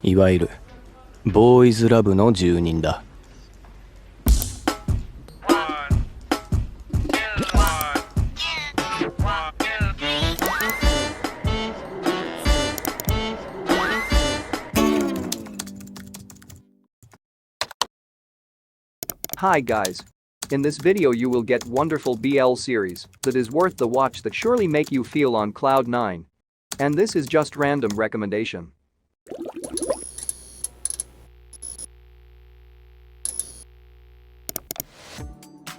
いわゆるボーイズラブの住人だ。Hi guys. In this video you will get wonderful BL series that is worth the watch that surely make you feel on cloud 9. And this is just random recommendation.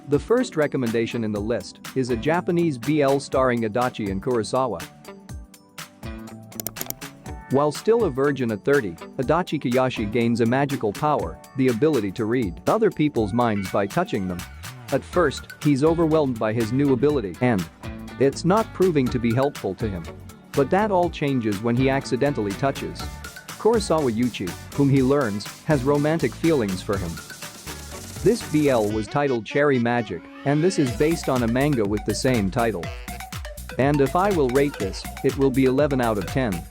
The first recommendation in the list is a Japanese BL starring Adachi and Kurosawa. While still a virgin at 30, Adachi Koyashi gains a magical power, the ability to read other people's minds by touching them. At first, he's overwhelmed by his new ability and it's not proving to be helpful to him. But that all changes when he accidentally touches Kurosawa Yuchi, whom he learns has romantic feelings for him. This BL was titled Cherry Magic, and this is based on a manga with the same title. And if I will rate this, it will be 11 out of 10.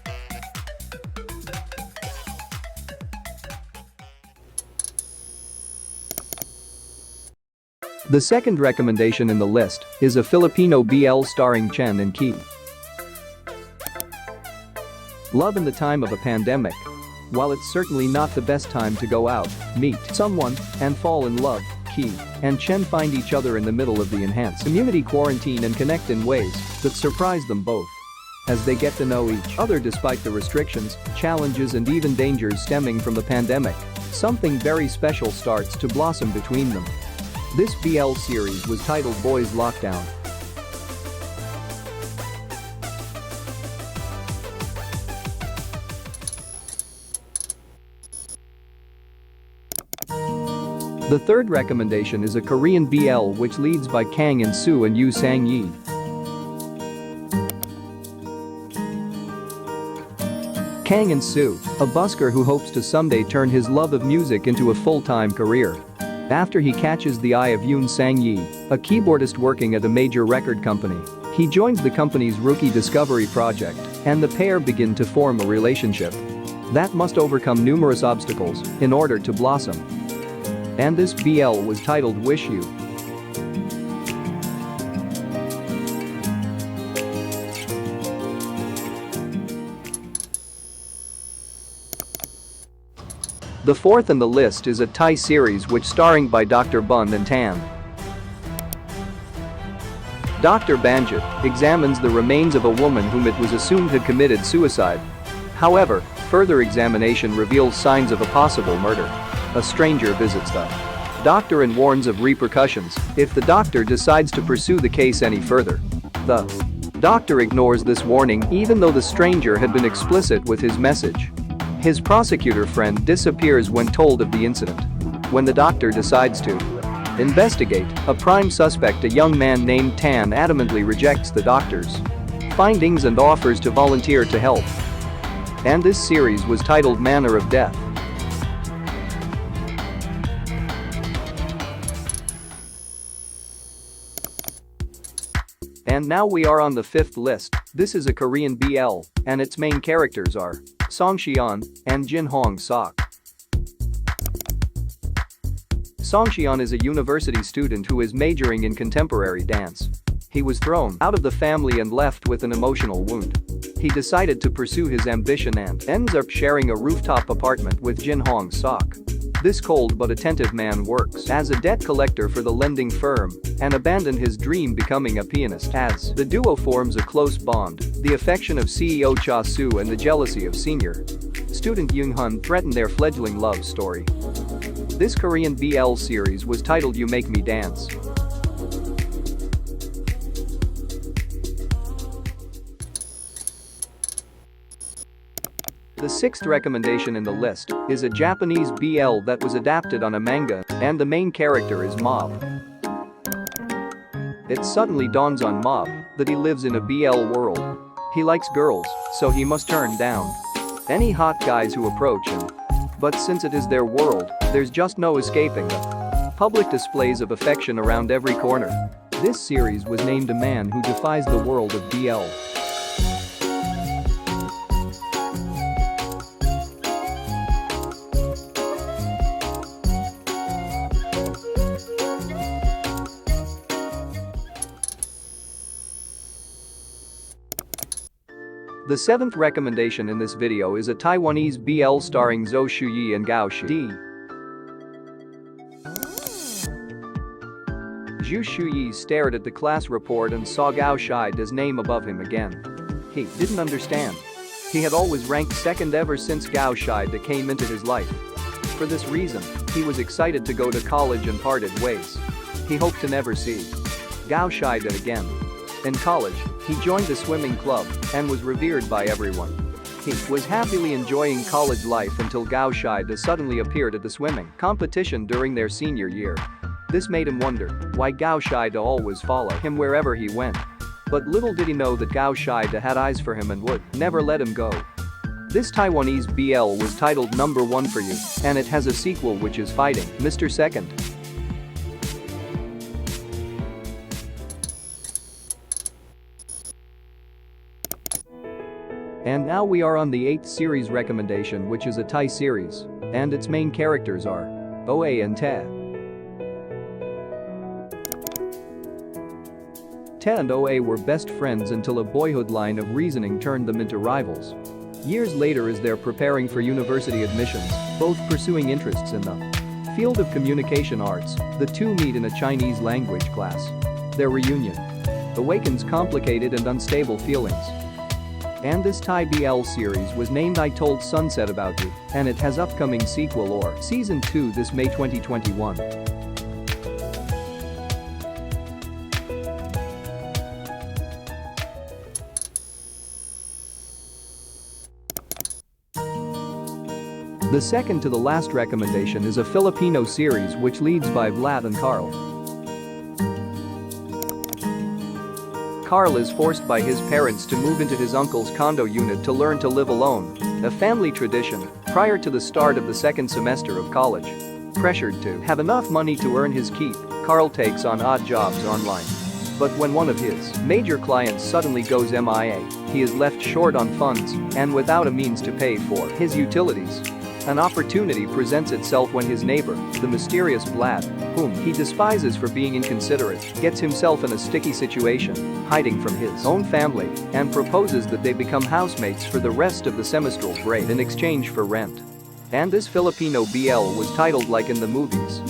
The second recommendation in the list is a Filipino BL starring Chen and Ki. Love in the time of a pandemic. While it's certainly not the best time to go out, meet someone, and fall in love, Ki and Chen find each other in the middle of the enhanced community quarantine and connect in ways that surprise them both. As they get to know each other despite the restrictions, challenges and even dangers stemming from the pandemic, something very special starts to blossom between them. This BL series was titled Boys Lockdown. The third recommendation is a Korean BL which leads by Kang In-soo and Yoo Sang-yi. Kang In-soo, a busker who hopes to someday turn his love of music into a full-time career. After he catches the eye of Yoon Sang-yi, a keyboardist working at a major record company, he joins the company's rookie discovery project, and the pair begin to form a relationship that must overcome numerous obstacles in order to blossom. And this BL was titled Wish You. The fourth in the list is a Thai series which starring by Dr. Bun and Tan. Dr. Banjit examines the remains of a woman whom it was assumed had committed suicide. However, further examination reveals signs of a possible murder. A stranger visits the doctor and warns of repercussions if the doctor decides to pursue the case any further. The doctor ignores this warning even though the stranger had been explicit with his message. His prosecutor friend disappears when told of the incident. When the doctor decides to investigate, a prime suspect, a young man named Tan, adamantly rejects the doctor's findings and offers to volunteer to help. And this series was titled Manner of Death. And now we are on the fifth list. This is a Korean BL, and its main characters are Song Shion and Jin Hong Sok. Song Shion is a university student who is majoring in contemporary dance. He was thrown out of the family and left with an emotional wound. He decided to pursue his ambition and ends up sharing a rooftop apartment with Jin Hong Sok. This cold but attentive man works as a debt collector for the lending firm and abandoned his dream becoming a pianist. As the duo forms a close bond, the affection of CEO Cha Soo and the jealousy of senior student Young Hun threaten their fledgling love story. This Korean BL series was titled You Make Me Dance. The sixth recommendation in the list is a Japanese BL that was adapted on a manga, and the main character is Mob. It suddenly dawns on Mob that he lives in a BL world. He likes girls, so he must turn down any hot guys who approach him. But since it is their world, there's just no escaping the public displays of affection around every corner. This series was named A Man Who Defies the World of BL. The seventh recommendation in this video is a Taiwanese BL starring Zhou Shuyi and Gao Shi. Zhou Shuyi stared at the class report and saw Gao Shi's name above him again. He didn't understand. He had always ranked second ever since Gao Shi came into his life. For this reason, he was excited to go to college and parted ways. He hoped to never see Gao Shi again. In college, he joined the swimming club and was revered by everyone. He was happily enjoying college life until Gao Shi suddenly appeared at the swimming competition during their senior year. This made him wonder why Gao Shi always followed him wherever he went. But little did he know that Gao Shi had eyes for him and would never let him go. This Taiwanese BL was titled Number 1 for You, and it has a sequel which is Fighting Mr. Second. And now we are on the 8th series recommendation, which is a Thai series, and its main characters are Oa and Te. Te and Oa were best friends until a boyhood line of reasoning turned them into rivals. Years later, as they're preparing for university admissions, both pursuing interests in the field of communication arts, the two meet in a Chinese language class. Their reunion awakens complicated and unstable feelings. And this Thai BL series was named I Told Sunset About You, and it has upcoming sequel or Season 2 this May 2021. The second to the last recommendation is a Filipino series which leads by Vlad and Carl. Carl is forced by his parents to move into his uncle's condo unit to learn to live alone, a family tradition, prior to the start of the second semester of college. Pressured to have enough money to earn his keep, Carl takes on odd jobs online. But when one of his major clients suddenly goes MIA, he is left short on funds and without a means to pay for his utilities. An opportunity presents itself when his neighbor, the mysterious Vlad, whom he despises for being inconsiderate, gets himself in a sticky situation, hiding from his own family, and proposes that they become housemates for the rest of the semestral break in exchange for rent. And this Filipino BL was titled like in the movies.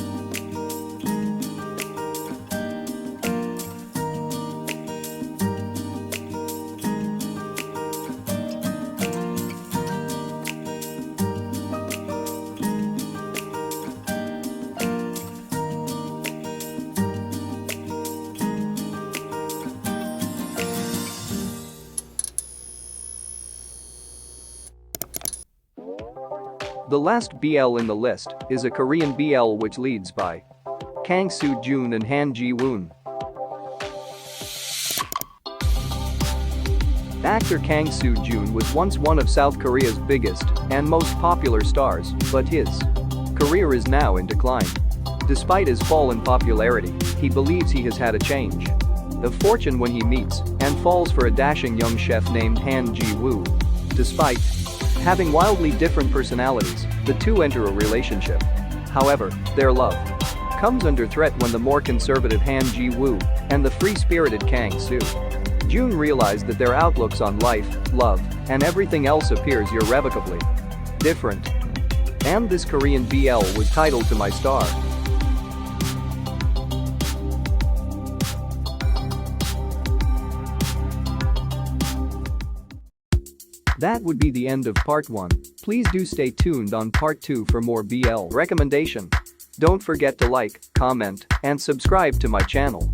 The last BL in the list is a Korean BL which leads by Kang Soo-jun and Han Ji-woon. Actor Kang Soo-jun was once one of South Korea's biggest and most popular stars, but his career is now in decline. Despite his fall in popularity, he believes he has had a change of fortune when he meets and falls for a dashing young chef named Han Ji-woo. Despite having wildly different personalities, the two enter a relationship. However, their love comes under threat when the more conservative Han Ji-woo and the free-spirited Kang Soo-jun realize that their outlooks on life, love, and everything else appears irrevocably different. And this Korean BL was titled To My Star. That would be the end of part 1. Please do stay tuned on part 2 for more BL recommendation. Don't forget to like, comment, and subscribe to my channel.